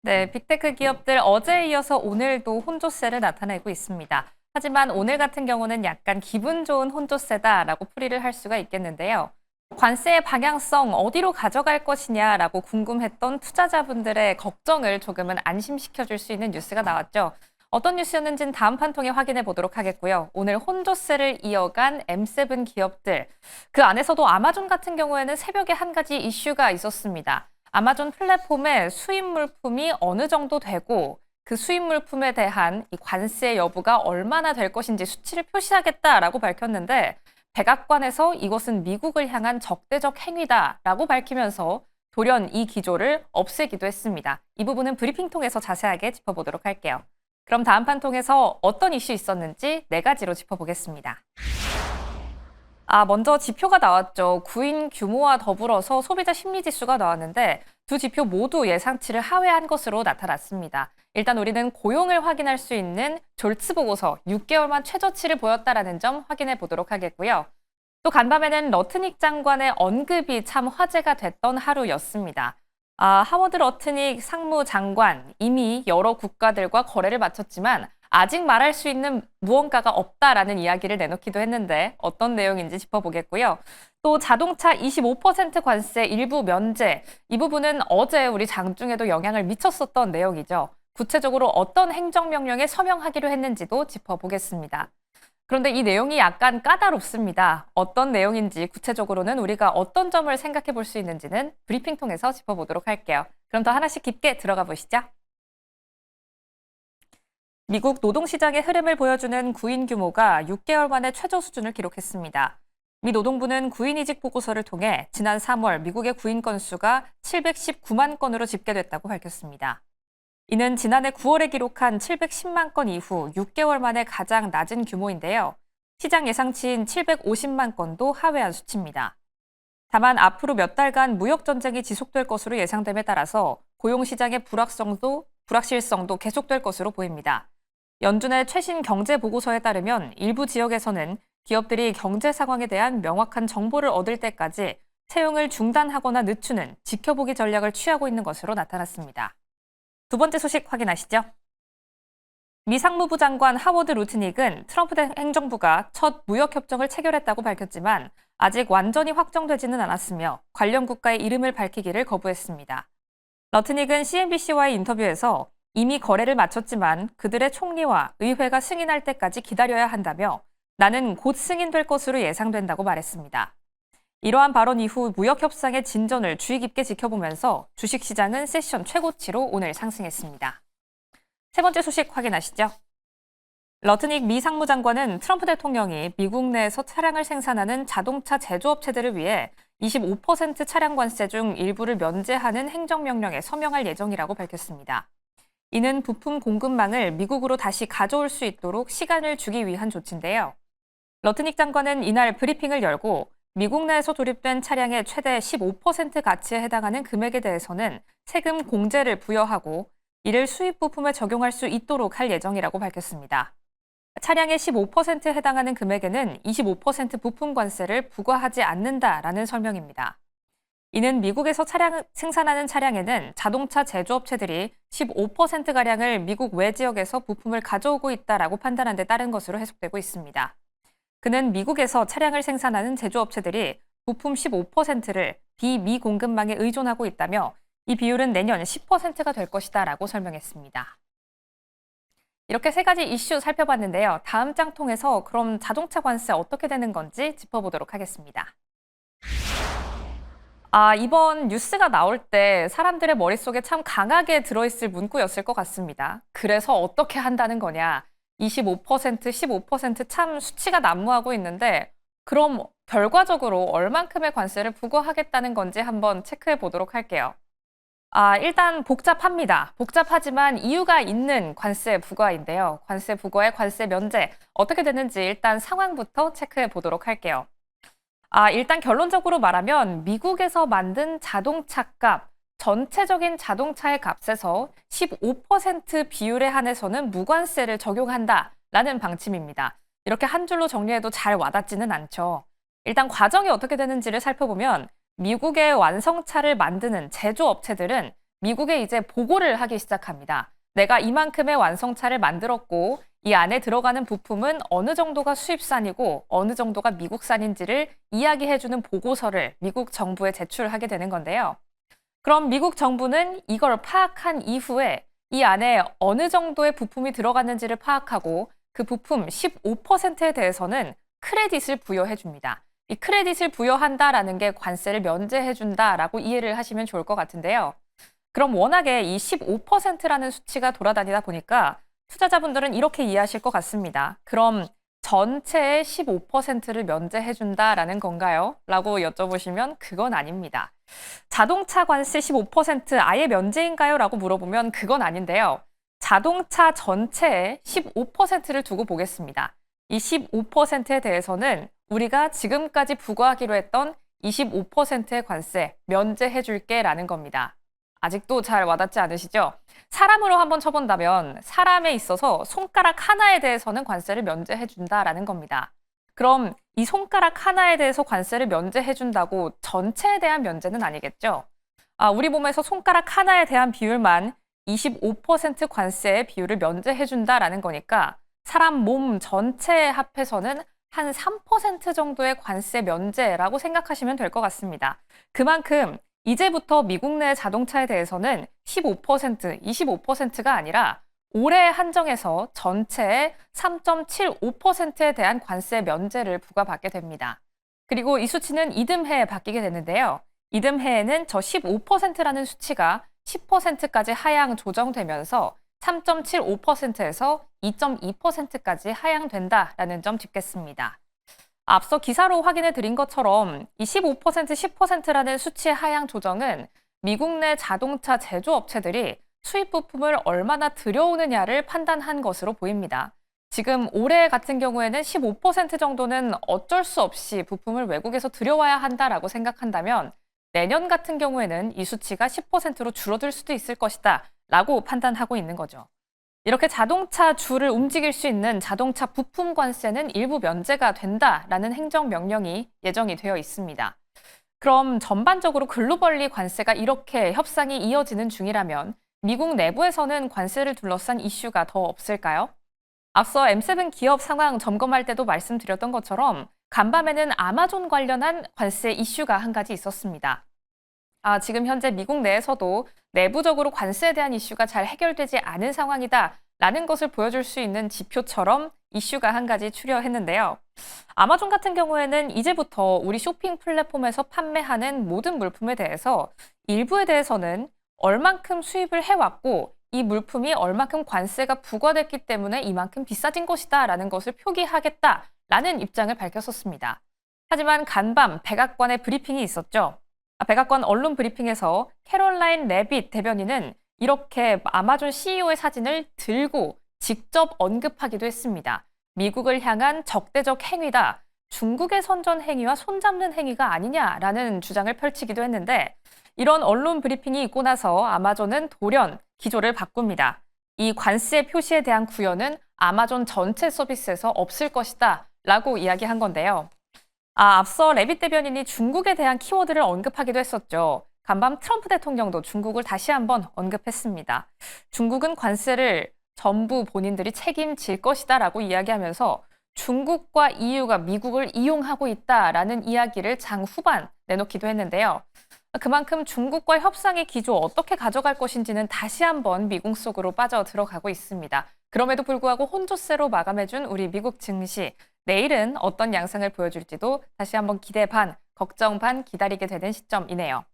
네, 빅테크 기업들 어제에 이어서 오늘도 혼조세를 나타내고 있습니다. 하지만 오늘 같은 경우는 약간 기분 좋은 혼조세다라고 풀이를 할 수가 있겠는데요. 관세의 방향성 어디로 가져갈 것이냐라고 궁금했던 투자자분들의 걱정을 조금은 안심시켜 줄 수 있는 뉴스가 나왔죠. 어떤 뉴스였는지는 다음 판 통해 확인해 보도록 하겠고요. 오늘 혼조세를 이어간 M7 기업들, 그 안에서도 아마존 같은 경우에는 새벽에 한 가지 이슈가 있었습니다. 아마존 플랫폼의 수입 물품이 어느 정도 되고 그 수입 물품에 대한 이 관세 여부가 얼마나 될 것인지 수치를 표시하겠다라고 밝혔는데 백악관에서 이것은 미국을 향한 적대적 행위다라고 밝히면서 돌연 이 기조를 없애기도 했습니다. 이 부분은 브리핑 통해서 자세하게 짚어보도록 할게요. 그럼 다음 판 통해서 어떤 이슈 있었는지 네 가지로 짚어보겠습니다. 먼저 지표가 나왔죠. 구인 규모와 더불어서 소비자 심리 지수가 나왔는데 두 지표 모두 예상치를 하회한 것으로 나타났습니다. 일단 우리는 고용을 확인할 수 있는 졸츠 보고서 6개월만 최저치를 보였다라는 점 확인해 보도록 하겠고요. 또 간밤에는 러트닉 장관의 언급이 참 화제가 됐던 하루였습니다. 하워드 러트닉 상무장관 이미 여러 국가들과 거래를 마쳤지만 아직 말할 수 있는 무언가가 없다라는 이야기를 내놓기도 했는데 어떤 내용인지 짚어보겠고요. 또 자동차 25% 관세 일부 면제, 이 부분은 어제 우리 장중에도 영향을 미쳤었던 내용이죠. 구체적으로 어떤 행정명령에 서명하기로 했는지도 짚어보겠습니다. 그런데 이 내용이 약간 까다롭습니다. 어떤 내용인지 구체적으로는 우리가 어떤 점을 생각해 볼 수 있는지는 브리핑 통해서 짚어보도록 할게요. 그럼 더 하나씩 깊게 들어가 보시죠. 미국 노동시장의 흐름을 보여주는 구인 규모가 6개월 만에 최저 수준을 기록했습니다. 미 노동부는 구인이직 보고서를 통해 지난 3월 미국의 구인 건수가 719만 건으로 집계됐다고 밝혔습니다. 이는 지난해 9월에 기록한 710만 건 이후 6개월 만에 가장 낮은 규모인데요. 시장 예상치인 750만 건도 하회한 수치입니다. 다만 앞으로 몇 달간 무역 전쟁이 지속될 것으로 예상됨에 따라서 고용 시장의 불확실성도 계속될 것으로 보입니다. 연준의 최신 경제 보고서에 따르면 일부 지역에서는 기업들이 경제 상황에 대한 명확한 정보를 얻을 때까지 채용을 중단하거나 늦추는 지켜보기 전략을 취하고 있는 것으로 나타났습니다. 두 번째 소식 확인하시죠. 미 상무부 장관 하워드 루트닉은 트럼프 행정부가 첫 무역협정을 체결했다고 밝혔지만 아직 완전히 확정되지는 않았으며 관련 국가의 이름을 밝히기를 거부했습니다. 러트닉은 CNBC와의 인터뷰에서 이미 거래를 마쳤지만 그들의 총리와 의회가 승인할 때까지 기다려야 한다며 나는 곧 승인될 것으로 예상된다고 말했습니다. 이러한 발언 이후 무역협상의 진전을 주의 깊게 지켜보면서 주식시장은 세션 최고치로 오늘 상승했습니다. 세 번째 소식 확인하시죠. 러트닉 미 상무장관은 트럼프 대통령이 미국 내에서 차량을 생산하는 자동차 제조업체들을 위해 25% 차량 관세 중 일부를 면제하는 행정명령에 서명할 예정이라고 밝혔습니다. 이는 부품 공급망을 미국으로 다시 가져올 수 있도록 시간을 주기 위한 조치인데요. 러트닉 장관은 이날 브리핑을 열고 미국 내에서 조립된 차량의 최대 15% 가치에 해당하는 금액에 대해서는 세금 공제를 부여하고 이를 수입 부품에 적용할 수 있도록 할 예정이라고 밝혔습니다. 차량의 15%에 해당하는 금액에는 25% 부품 관세를 부과하지 않는다라는 설명입니다. 이는 미국에서 생산하는 차량에는 자동차 제조업체들이 15%가량을 미국 외 지역에서 부품을 가져오고 있다라고 판단한 데 따른 것으로 해석되고 있습니다. 그는 미국에서 차량을 생산하는 제조업체들이 부품 15%를 비미 공급망에 의존하고 있다며 이 비율은 내년 10%가 될 것이다라고 설명했습니다. 이렇게 세 가지 이슈 살펴봤는데요. 다음 장 통해서 그럼 자동차 관세 어떻게 되는 건지 짚어보도록 하겠습니다. 이번 뉴스가 나올 때 사람들의 머릿속에 참 강하게 들어있을 문구였을 것 같습니다. 그래서 어떻게 한다는 거냐. 25%, 15%참 수치가 난무하고 있는데 그럼 결과적으로 얼만큼의 관세를 부과하겠다는 건지 한번 체크해 보도록 할게요. 일단 복잡합니다. 복잡하지만 이유가 있는 관세 부과인데요. 관세 부과의 관세 면제 어떻게 되는지 일단 상황부터 체크해 보도록 할게요. 일단 결론적으로 말하면 미국에서 만든 자동차 값, 전체적인 자동차의 값에서 15% 비율에 한해서는 무관세를 적용한다라는 방침입니다. 이렇게 한 줄로 정리해도 잘 와닿지는 않죠. 일단 과정이 어떻게 되는지를 살펴보면 미국의 완성차를 만드는 제조업체들은 미국에 이제 보고를 하기 시작합니다. 내가 이만큼의 완성차를 만들었고 이 안에 들어가는 부품은 어느 정도가 수입산이고 어느 정도가 미국산인지를 이야기해주는 보고서를 미국 정부에 제출하게 되는 건데요. 그럼 미국 정부는 이걸 파악한 이후에 이 안에 어느 정도의 부품이 들어갔는지를 파악하고 그 부품 15%에 대해서는 크레딧을 부여해 줍니다. 이 크레딧을 부여한다라는 게 관세를 면제해 준다라고 이해를 하시면 좋을 것 같은데요. 그럼 워낙에 이 15%라는 수치가 돌아다니다 보니까 투자자분들은 이렇게 이해하실 것 같습니다. 그럼 전체의 15%를 면제해 준다라는 건가요? 라고 여쭤보시면 그건 아닙니다. 자동차 관세 15% 아예 면제인가요? 라고 물어보면 그건 아닌데요. 자동차 전체의 15%를 두고 보겠습니다. 이 15%에 대해서는 우리가 지금까지 부과하기로 했던 25%의 관세 면제해 줄게 라는 겁니다. 아직도 잘 와닿지 않으시죠? 사람으로 한번 쳐본다면 사람에 있어서 손가락 하나에 대해서는 관세를 면제해 준다라는 겁니다. 그럼 이 손가락 하나에 대해서 관세를 면제해 준다고 전체에 대한 면제는 아니겠죠? 우리 몸에서 손가락 하나에 대한 비율만 25% 관세의 비율을 면제해 준다라는 거니까 사람 몸 전체에 합해서는 한 3% 정도의 관세 면제라고 생각하시면 될 것 같습니다. 그만큼 이제부터 미국 내 자동차에 대해서는 15%, 25%가 아니라 올해 한정해서 전체의 3.75%에 대한 관세 면제를 부과받게 됩니다. 그리고 이 수치는 이듬해에 바뀌게 되는데요. 이듬해에는 저 15%라는 수치가 10%까지 하향 조정되면서 3.75%에서 2.2%까지 하향된다라는 점 짚겠습니다. 앞서 기사로 확인해 드린 것처럼 이 15%, 10%라는 수치의 하향 조정은 미국 내 자동차 제조업체들이 수입 부품을 얼마나 들여오느냐를 판단한 것으로 보입니다. 지금 올해 같은 경우에는 15% 정도는 어쩔 수 없이 부품을 외국에서 들여와야 한다라고 생각한다면 내년 같은 경우에는 이 수치가 10%로 줄어들 수도 있을 것이다 라고 판단하고 있는 거죠. 이렇게 자동차 주를 움직일 수 있는 자동차 부품 관세는 일부 면제가 된다라는 행정명령이 예정이 되어 있습니다. 그럼 전반적으로 글로벌리 관세가 이렇게 협상이 이어지는 중이라면 미국 내부에서는 관세를 둘러싼 이슈가 더 없을까요? 앞서 M7 기업 상황 점검할 때도 말씀드렸던 것처럼 간밤에는 아마존 관련한 관세 이슈가 한 가지 있었습니다. 지금 현재 미국 내에서도 내부적으로 관세에 대한 이슈가 잘 해결되지 않은 상황이다라는 것을 보여줄 수 있는 지표처럼 이슈가 한 가지 출현했는데요. 아마존 같은 경우에는 이제부터 우리 쇼핑 플랫폼에서 판매하는 모든 물품에 대해서 일부에 대해서는 얼만큼 수입을 해왔고 이 물품이 얼만큼 관세가 부과됐기 때문에 이만큼 비싸진 것이다라는 것을 표기하겠다라는 입장을 밝혔었습니다. 하지만 간밤 백악관의 브리핑이 있었죠. 백악관 언론 브리핑에서 캐롤라인 레빗 대변인은 이렇게 아마존 CEO의 사진을 들고 직접 언급하기도 했습니다. 미국을 향한 적대적 행위다. 중국의 선전 행위와 손잡는 행위가 아니냐라는 주장을 펼치기도 했는데 이런 언론 브리핑이 있고 나서 아마존은 돌연 기조를 바꿉니다. 이 관세 표시에 대한 구현은 아마존 전체 서비스에서 없을 것이다 라고 이야기한 건데요. 앞서 레빗 대변인이 중국에 대한 키워드를 언급하기도 했었죠. 간밤 트럼프 대통령도 중국을 다시 한번 언급했습니다. 중국은 관세를 전부 본인들이 책임질 것이다 라고 이야기하면서 중국과 EU가 미국을 이용하고 있다라는 이야기를 장 후반 내놓기도 했는데요. 그만큼 중국과 협상의 기조 어떻게 가져갈 것인지는 다시 한번 미궁 속으로 빠져 들어가고 있습니다. 그럼에도 불구하고 혼조세로 마감해준 우리 미국 증시. 내일은 어떤 양상을 보여줄지도 다시 한번 기대 반, 걱정 반 기다리게 되는 시점이네요.